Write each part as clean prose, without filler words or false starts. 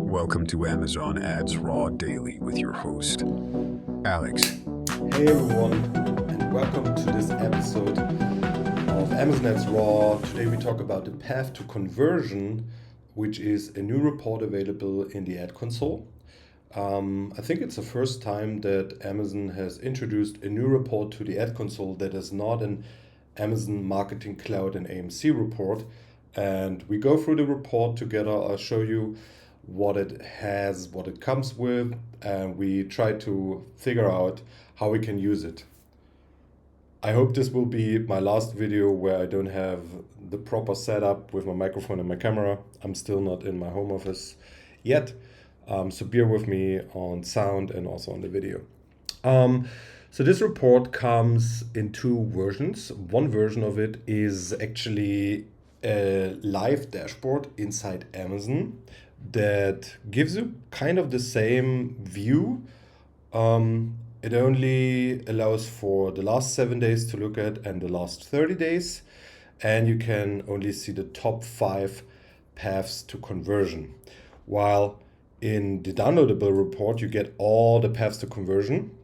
Welcome to Amazon Ads Raw Daily with your host, Alex. Hey everyone, and welcome to this episode of Amazon Ads Raw. Today we talk about the path to conversion, which is a new report available in the ad console. I think it's the first time that Amazon has introduced a new report to the ad console that is not an Amazon Marketing Cloud and AMC report. And we go through the report together. I'll show you what it has, what it comes with, and we try to figure out how we can use it. I hope this will be my last video where I don't have the proper setup with my microphone and my camera. I'm still not in my home office yet, so bear with me on sound and also on the video. So this report comes in two versions. One version of it is actually a live dashboard inside Amazon that gives you kind of the same view. It only allows for the last 7 days to look at and the last 30 days, and you can only see the top 5 paths to conversion. While in the downloadable report, you get all the paths to conversion,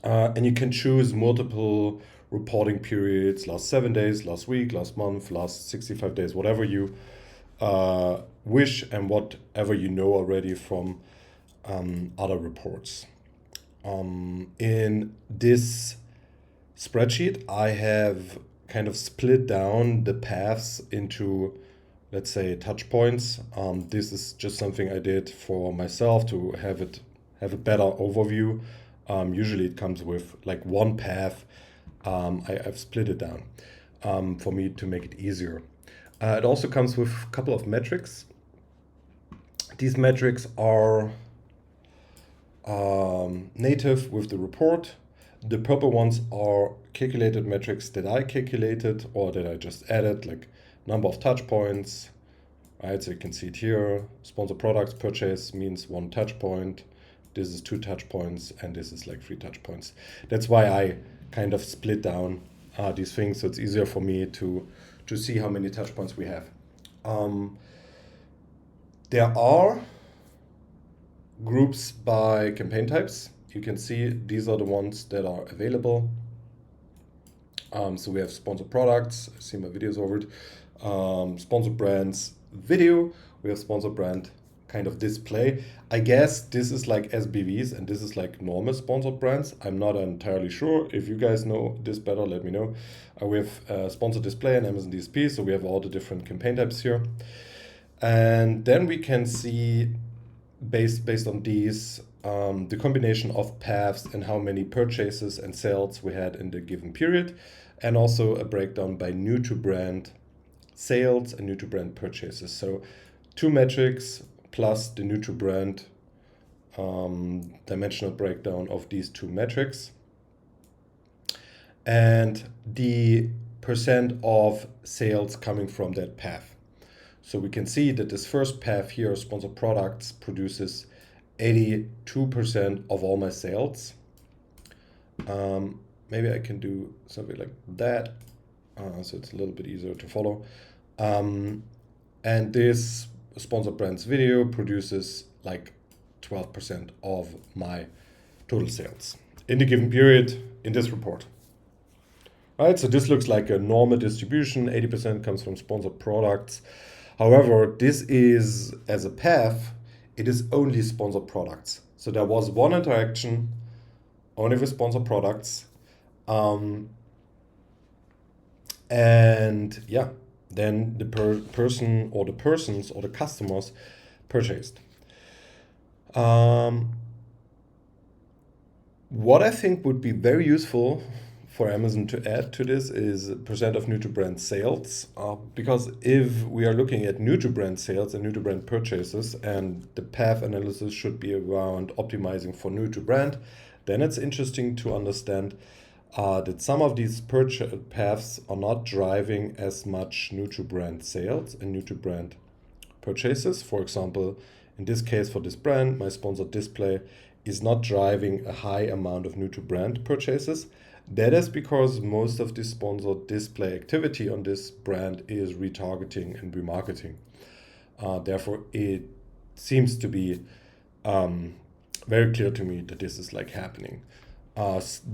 and you can choose multiple reporting periods: last 7 days, last week, last month, last 65 days, whatever you wish and whatever you know already from other reports. In this spreadsheet, I have kind of split down the paths into, let's say, touch points. This is just something I did for myself to have a better overview. Usually it comes with like one path. I've split it down for me to make it easier. It also comes with a couple of metrics. These metrics are native with the report. The purple ones are calculated metrics that I calculated or that I just added, like number of touch points, right? So you can see it here. Sponsor products purchase means 1 touch point. This is 2 touch points, and this is like 3 touch points. That's why I kind of split down these things, so it's easier for me to see how many touch points we have. There are groups by campaign types. You can see these are the ones that are available. So we have sponsored products. I see my videos over it. Sponsored brands video. We have sponsored brand kind of display. I guess this is like SBVs and this is like normal sponsored brands. I'm not entirely sure. If you guys know this better, let me know. We have sponsored display and Amazon DSP. So we have all the different campaign types here. And then we can see based on these, the combination of paths and how many purchases and sales we had in the given period, and also a breakdown by new to brand sales and new to brand purchases. So 2 metrics plus the new to brand dimensional breakdown of these 2 metrics, and the percent of sales coming from that path. So we can see that this first path here, sponsored products, produces 82% of all my sales. Maybe I can do something like that, so it's a little bit easier to follow. And this sponsored brands video produces like 12% of my total sales in the given period in this report. Right, so this looks like a normal distribution. 80% comes from sponsored products. However, this is, as a path, it is only sponsored products. So there was one interaction only with sponsored products. And yeah, then the person or the persons or the customers purchased. What I think would be very useful for Amazon to add to this is percent of new to brand sales, because if we are looking at new to brand sales and new to brand purchases, and the path analysis should be around optimizing for new to brand, then it's interesting to understand that some of these paths are not driving as much new to brand sales and new to brand purchases. For example, in this case for this brand, my sponsored display is not driving a high amount of new to brand purchases. That is because most of the sponsored display activity on this brand is retargeting and remarketing. Therefore, it seems to be very clear to me that this is like happening.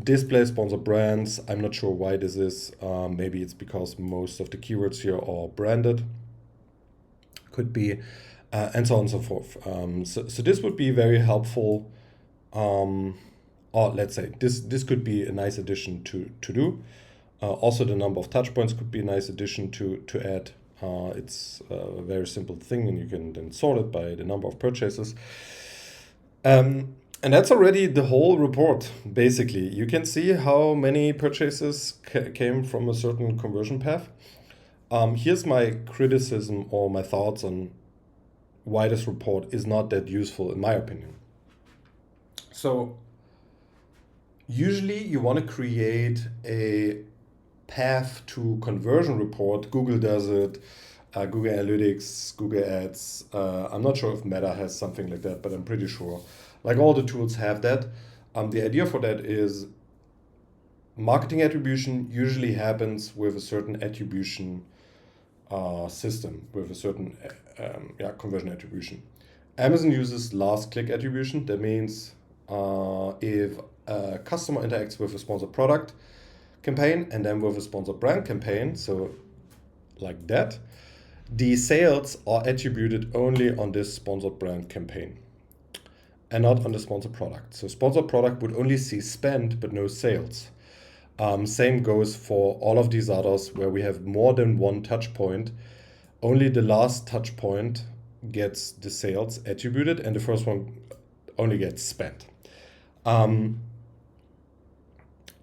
Display sponsored brands, I'm not sure why this is. Maybe it's because most of the keywords here are branded. Could be, and so on and so forth. So this would be very helpful. Or let's say this could be a nice addition to do. Also, the number of touch points could be a nice addition to add. It's a very simple thing, and you can then sort it by the number of purchases. And that's already the whole report, basically. You can see how many purchases came from a certain conversion path. Here's my criticism or my thoughts on why this report is not that useful, in my opinion. So, usually you want to create a path to conversion report. Google does it, Google Analytics, Google Ads. I'm not sure if Meta has something like that, but I'm pretty sure. Like all the tools have that. The idea for that is marketing attribution usually happens with a certain attribution system, with a certain conversion attribution. Amazon uses last click attribution. That means if a customer interacts with a sponsored product campaign and then with a sponsored brand campaign, so like that, the sales are attributed only on this sponsored brand campaign and not on the sponsored product. So sponsored product would only see spend but no sales. Same goes for all of these others where we have more than one touch point. Only the last touch point gets the sales attributed and the first one only gets spent.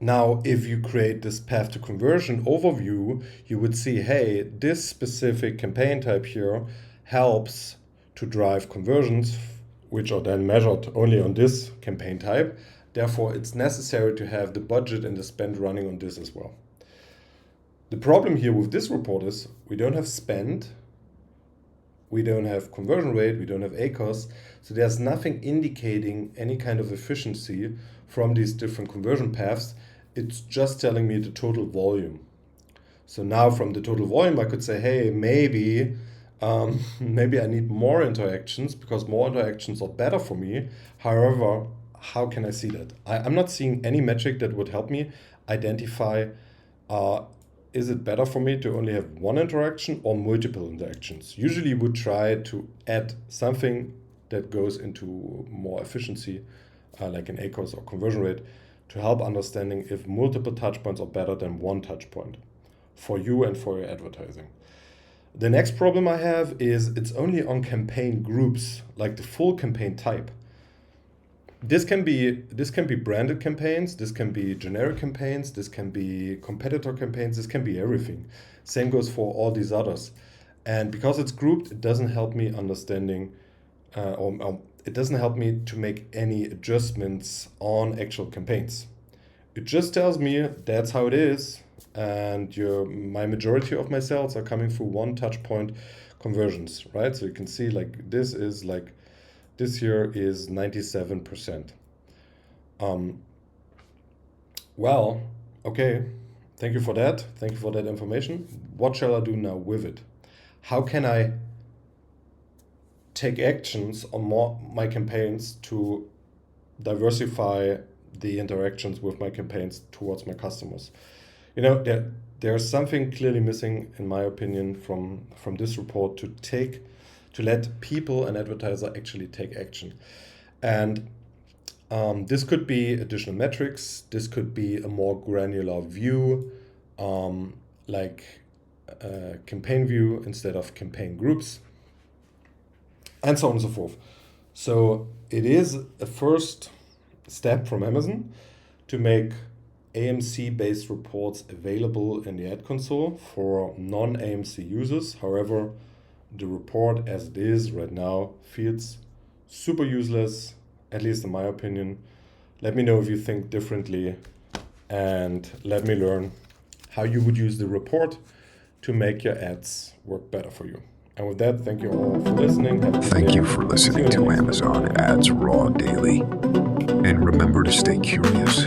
Now, if you create this path to conversion overview, you would see, hey, this specific campaign type here helps to drive conversions, which are then measured only on this campaign type. Therefore, it's necessary to have the budget and the spend running on this as well. The problem here with this report is we don't have spend, we don't have conversion rate, we don't have ACOS, so there's nothing indicating any kind of efficiency from these different conversion paths. It's just telling me the total volume. So now from the total volume, I could say, hey, maybe I need more interactions because more interactions are better for me. However, how can I see that? I'm not seeing any metric that would help me identify, is it better for me to only have one interaction or multiple interactions? Usually you would try to add something that goes into more efficiency, like an ACOS or conversion rate, to help understanding if multiple touch points are better than one touch point for you and for your advertising. The next problem I have is it's only on campaign groups, like the full campaign type. This can be branded campaigns, this can be generic campaigns, this can be competitor campaigns, this can be everything. Same goes for all these others. And because it's grouped, it doesn't help me understanding, it doesn't help me to make any adjustments on actual campaigns. It just tells me that's how it is, and my majority of my sales are coming through one touch point conversions, right? So you can see like this here is 97%. Well, okay, thank you for that. Thank you for that information. What shall I do now with it? How can I take actions on my campaigns to diversify the interactions with my campaigns towards my customers? You know, there's something clearly missing, in my opinion, from this report to let people and advertiser actually take action. And this could be additional metrics. This could be a more granular view, like campaign view instead of campaign groups, and so on and so forth. So it is a first step from Amazon to make AMC-based reports available in the ad console for non-AMC users. However, the report as it is right now feels super useless, at least in my opinion. Let me know if you think differently, and let me learn how you would use the report to make your ads work better for you. And with that, thank you all for listening. Thank you for listening to Amazon Ads Raw Daily. And remember to stay curious.